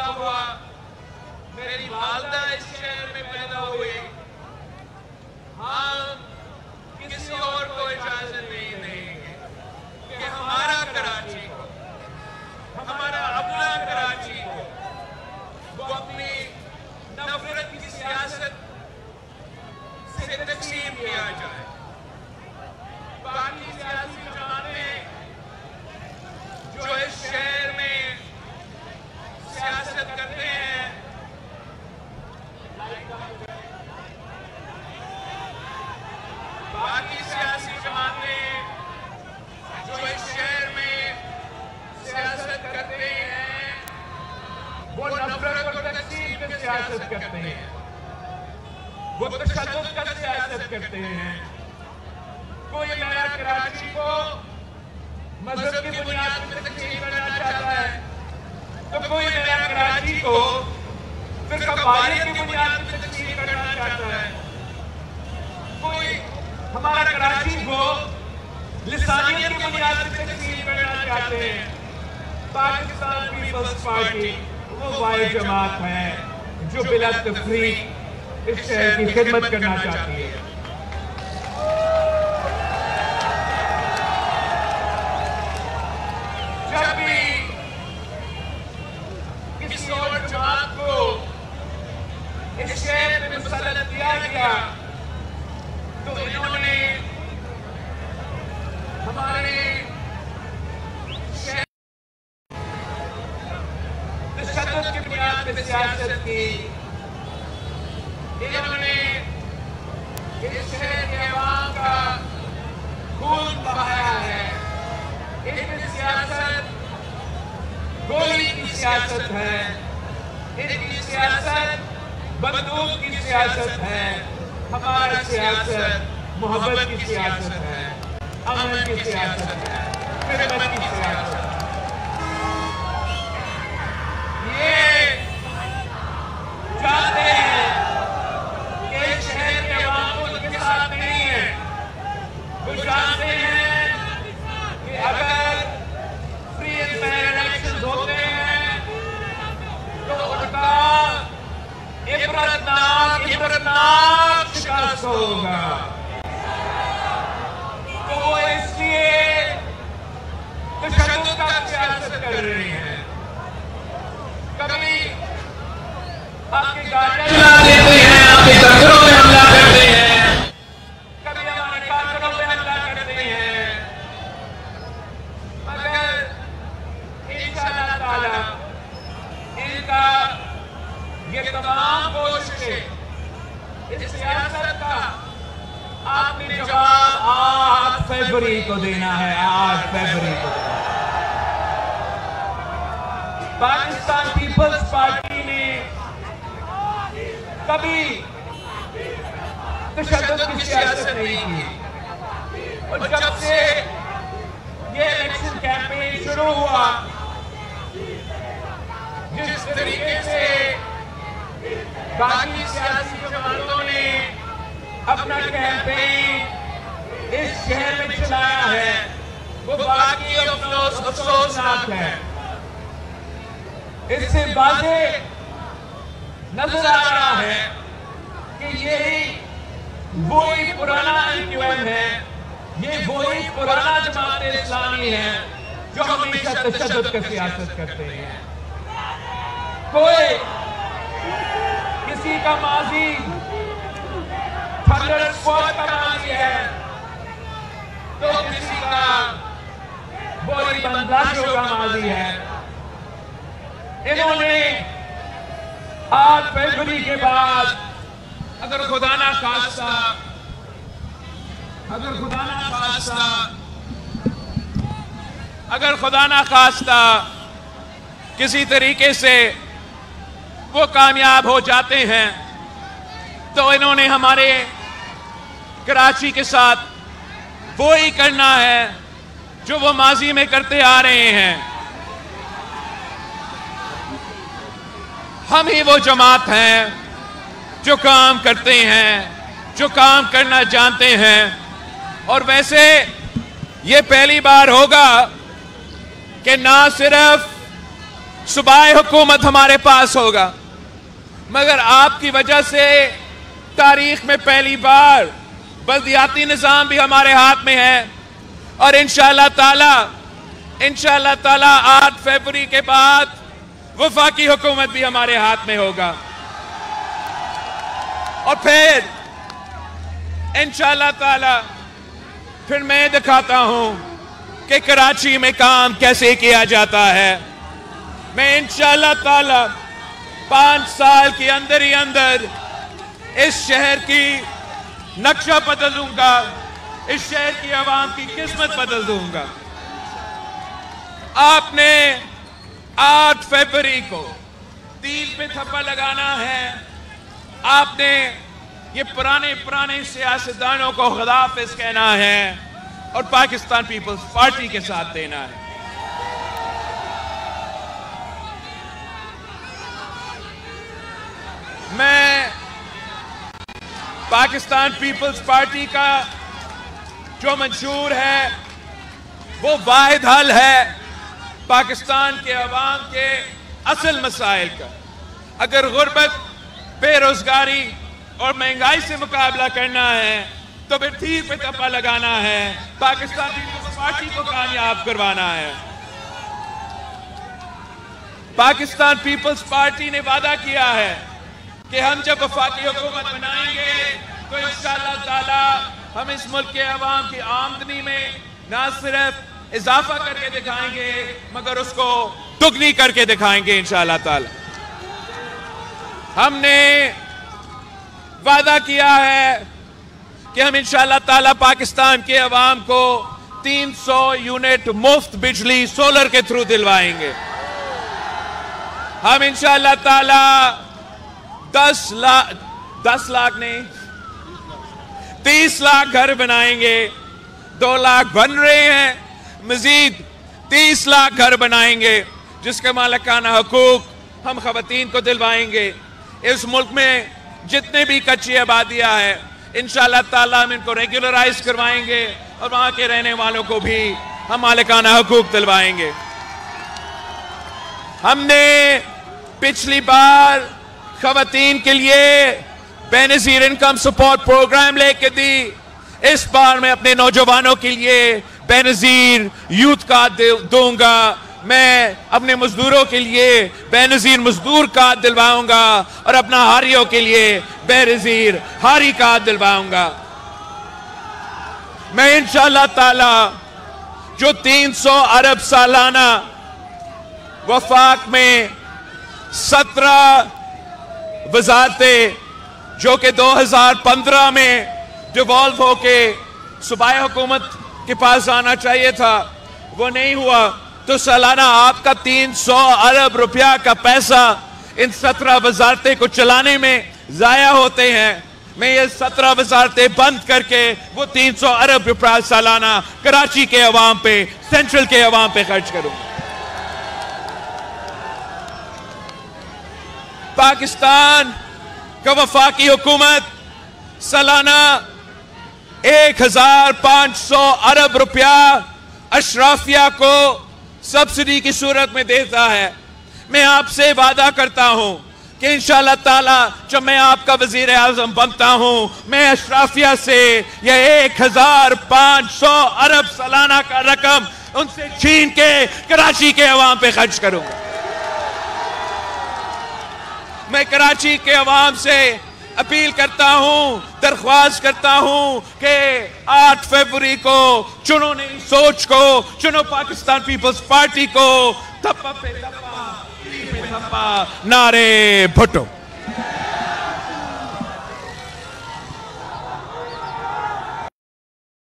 पैदा हुआ, मेरी वालदा इस शहर में पैदा हुई, हम किसी और को इजाजत नहीं देंगे कि हमारा कराची को, हमारा अपना कराची को वो अपनी नफरत की सियासत से तकसीम किया जाए। बाकी सियासी जमातें जो इस शहर में सियासत करते हैं, बाकी सियासी जमातें जो इस शहर में सियासत करते हैं, वो नफरत और तकसीम की सियासत करते हैं, वो तशद्दुद का सियासत करते हैं। कोई नया कराची को मजहब की बुनियाद पर तकसीम करना चाहता है, तो कोई नया कराची को फिर कबायलियत की बुनियाद पर तकसीम करना चाहता है, कोई हमारा कराची को लिसानियत की बुनियाद पर तकसीम करना चाहते हैं। पाकिस्तान पीपल्स पार्टी वो वाहिद जमात है जो बिला तफरीक इस शहर की खिदमत करना चाहती है। जब भी किसी और जमात को इस शहर में मुसल्लत किया गया, तो इन्होंने हमारे शहर तशद्दुद की बुनियाद पर सियासत की। इन्होंने इस शहर के अवाम का खून बहाया है। इनकी सियासत गोली की सियासत है, इनकी सियासत बंदूक की सियासत है। हमारी सियासत मोहब्बत की सियासत है, अमन की सियासत है, खिदमत की सियासत है। ये जानते हैं कि इस शहर के अवाम उनके साथ नहीं है। वो जानते हैं कि अगर फ्री एंड फेयर इलेक्शन होते हैं तो उनका इबरतनाक शिकस्त होगा। तो वो इसलिए तशद्दुद का सियासत कर रहे हैं। कभी आपकी गाड़ियां जला देते हैं, आपके दफ्तरों में हमला करते हैं, कभी हमारे कारखानों पे हमला करते हैं, मगर इंशाअल्लाह ताला इनका ये तमाम कोशिशें, इस सियासत का आपने जवाब 8 फरवरी को देना है। 8 फरवरी को पाकिस्तान पीपल्स पार्टी ने कभी तशद्दुद की सियासत नहीं की। और जब से ये इलेक्शन कैंपेन शुरू हुआ, जिस तरीके से बाकी सियासी जमातों ने अपना कैंपेन इस शहर में चलाया है, वो बाकी अफसोसनाक है। इससे वाज़ेह नजर आ रहा है कि यही वही पुराना IQM है, ये वही पुराना जमात इस्लामी है जो हमेशा तशद्दुद की सियासत करते हैं। कोई किसी का माजी थंडर स्क्वाड का माजी है, तो किसी का बोरी बंदलाशों का माजी है। इन्होंने 8 फरवरी के बाद अगर खुदा ना खास्ता किसी तरीके से वो कामयाब हो जाते हैं, तो इन्होंने हमारे कराची के साथ वो ही करना है जो वो माजी में करते आ रहे हैं। हम ही वो जमात हैं जो काम करते हैं, जो काम करना जानते हैं। और वैसे ये पहली बार होगा कि ना सिर्फ सूबाई हुकूमत हमारे पास होगा, मगर आपकी वजह से तारीख में पहली बार बल्दियाती निज़ाम भी हमारे हाथ में है। और इंशाअल्लाह ताला 8 फरवरी के बाद वफाकी हुकूमत भी हमारे हाथ में होगा। और फिर इंशाअल्लाह ताला फिर मैं दिखाता हूं कि कराची में काम कैसे किया जाता है। मैं इंशाअल्लाह ताला 5 साल के अंदर ही अंदर इस शहर की नक्शा बदल दूंगा, इस शहर की आवाम की किस्मत बदल दूंगा। आपने 8 फरवरी को तिल पे थप्पा लगाना है। आपने ये पुराने सियासतदानों को खुदाफिज कहना है और पाकिस्तान पीपल्स पार्टी के साथ देना है। मैं पाकिस्तान पीपल्स पार्टी का जो मंशूर है वो वाहिद हल है पाकिस्तान के अवाम के असल मसाइल का। अगर गुर्बत, बेरोजगारी और महंगाई से मुकाबला करना है तो फिर तीर पे थप्पा लगाना है, पाकिस्तान पीपल्स पार्टी को कामयाब करवाना है। पाकिस्तान पीपल्स पार्टी ने वादा किया है कि हम जब वफाकी हुकूमत बनाएंगे तो इंशाअल्लाह ताला हम इस मुल्क के अवाम की आमदनी में ना सिर्फ इजाफा करके दिखाएंगे मगर उसको दुगनी करके दिखाएंगे इंशाअल्लाह ताला। हमने वादा किया है कि हम इंशाअल्लाह ताला पाकिस्तान के अवाम को 300 यूनिट मुफ्त बिजली सोलर के थ्रू दिलवाएंगे। हम इंशाअल्लाह ताला 10 लाख नहीं 30 लाख घर बनाएंगे। 2 लाख बन रहे हैं, मजीद 30 लाख घर बनाएंगे जिसके मालिकाना हकूक हम खवातीन को दिलवाएंगे। इस मुल्क में जितने भी कच्ची आबादियां हैं इंशाअल्लाह ताला हम इनको रेगुलराइज करवाएंगे और वहां के रहने वालों को भी हम मालिकाना हकूक दिलवाएंगे। हमने पिछली बार खवातीन के लिए बेनज़ीर इनकम सपोर्ट प्रोग्राम लेके दी। इस बार मैं अपने नौजवानों के लिए बेनज़ीर यूथ कार्ड दूंगा। मैं अपने मजदूरों के लिए बेनज़ीर मजदूर कार्ड दिलवाऊंगा और अपना हारियों के लिए बेनज़ीर हारी कार्ड दिलवाऊंगा। मैं इंशाअल्लाह ताला जो 300 अरब सालाना वफाक में 17 वजारतें जो कि 2015 में डिवॉल्व होके सूबाई हुकूमत के पास आना चाहिए था वो नहीं हुआ, तो सालाना आपका 300 अरब रुपया का पैसा इन 17 वजारतें को चलाने में जाया होते हैं। मैं ये 17 वजारतें बंद करके वो 300 अरब रुपया सालाना कराची के अवाम पे, सेंट्रल के अवाम पे खर्च करूंगा। पाकिस्तान का वफाकी हुकूमत सालाना 1500 अरब रुपया अशराफिया को सब्सिडी की सूरत में देता है। मैं आपसे वादा करता हूं कि इंशाअल्लाह ताला जब मैं आपका वजीर आजम बनता हूं मैं अशराफिया से यह 1500 अरब सालाना का रकम उनसे छीन के कराची के अवाम पे खर्च करूंगा। मैं कराची के अवाम से अपील करता हूं, दरख्वास्त करता हूं कि 8 फरवरी को चुनो नई सोच को, चुनो पाकिस्तान पीपल्स पार्टी को। थप्पा पे थप्पा, नारे भुट्टो।